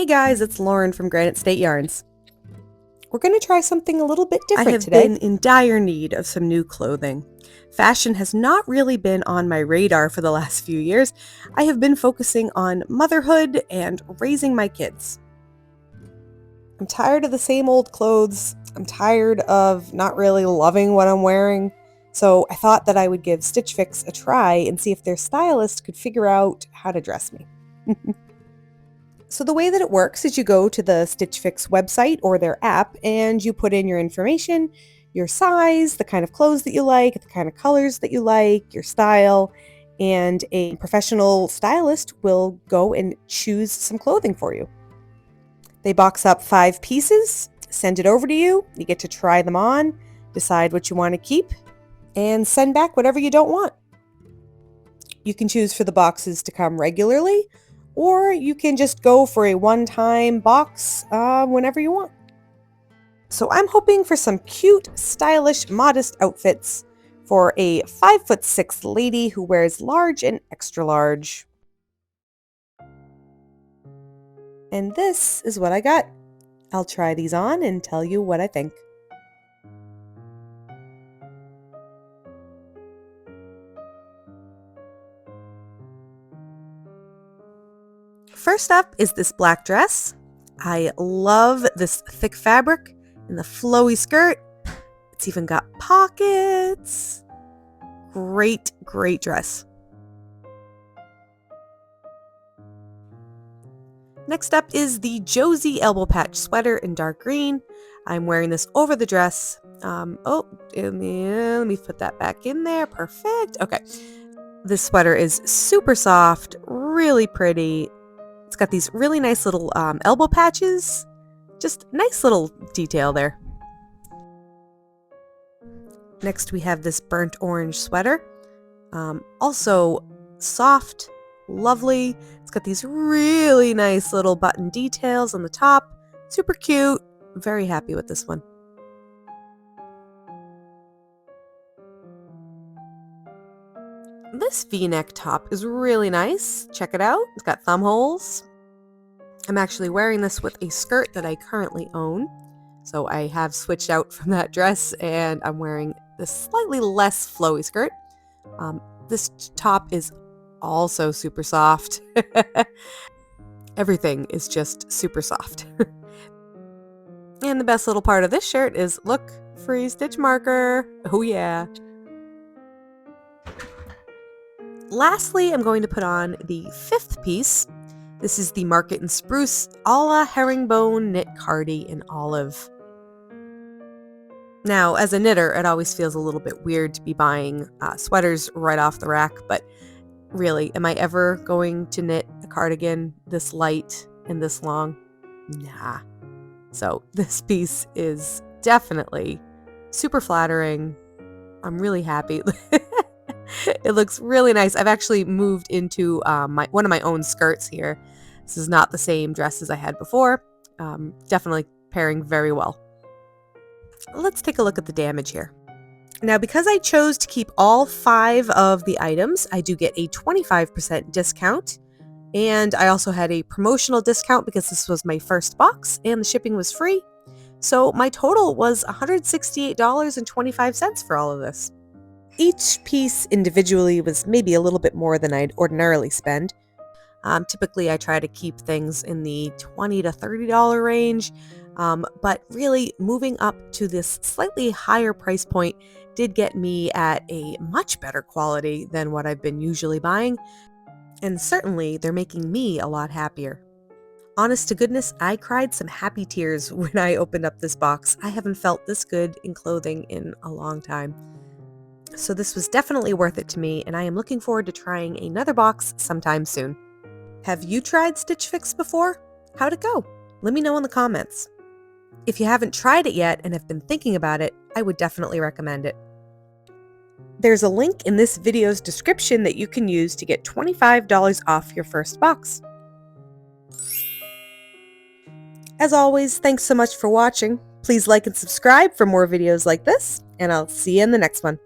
Hey guys, it's Lauren from Granite State Yarns. We're going to try something a little bit different today. I have been in dire need of some new clothing. Fashion has not really been on my radar for the last few years. I have been focusing on motherhood and raising my kids. I'm tired of the same old clothes. I'm tired of not really loving what I'm wearing. So I thought that I would give Stitch Fix a try and see if their stylist could figure out how to dress me. So the way that it works is you go to the Stitch Fix website or their app and you put in your information, your size, the kind of clothes that you like, the kind of colors that you like, your style, and a professional stylist will go and choose some clothing for you. They box up 5 pieces, send it over to you, you get to try them on, decide what you want to keep, and send back whatever you don't want. You can choose for the boxes to come regularly, or you can just go for a one-time box whenever you want. So I'm hoping for some cute, stylish, modest outfits for a 5'6" lady who wears large and extra large. And this is what I got. I'll try these on and tell you what I think. First up is this black dress. I love this thick fabric and the flowy skirt. It's even got pockets. Great, great dress. Next up is the Josie elbow patch sweater in dark green. I'm wearing this over the dress. Let me put that back in there. Perfect. Okay. This sweater is super soft, really pretty. It's got these really nice little elbow patches. Just nice little detail there. Next we have this burnt orange sweater. Also soft, lovely. It's got these really nice little button details on the top. Super cute. Very happy with this one. This V-neck top is really nice. Check it out. It's got thumb holes. I'm actually wearing this with a skirt that I currently own. So I have switched out from that dress and I'm wearing this slightly less flowy skirt. This top is also super soft. Everything is just super soft. And the best little part of this shirt is, look, free stitch marker. Oh yeah. Lastly, I'm going to put on the 5th piece. This is the Market and Spruce a la herringbone knit cardi in olive. Now, as a knitter, it always feels a little bit weird to be buying sweaters right off the rack, but really, am I ever going to knit a cardigan this light and this long? Nah. So this piece is definitely super flattering. I'm really happy. It looks really nice. I've actually moved into one of my own skirts here. This is not the same dress as I had before. Definitely pairing very well. Let's take a look at the damage here. Now, because I chose to keep all 5 of the items, I do get a 25% discount. And I also had a promotional discount because this was my first box and the shipping was free. So my total was $168.25 for all of this. Each piece individually was maybe a little bit more than I'd ordinarily spend. Typically, I try to keep things in the $20 to $30 range, but really moving up to this slightly higher price point did get me at a much better quality than what I've been usually buying, and certainly they're making me a lot happier. Honest to goodness, I cried some happy tears when I opened up this box. I haven't felt this good in clothing in a long time. So this was definitely worth it to me, and I am looking forward to trying another box sometime soon. Have you tried Stitch Fix before? How'd it go? Let me know in the comments. If you haven't tried it yet and have been thinking about it, I would definitely recommend it. There's a link in this video's description that you can use to get $25 off your first box. As always, thanks so much for watching. Please like and subscribe for more videos like this, and I'll see you in the next one.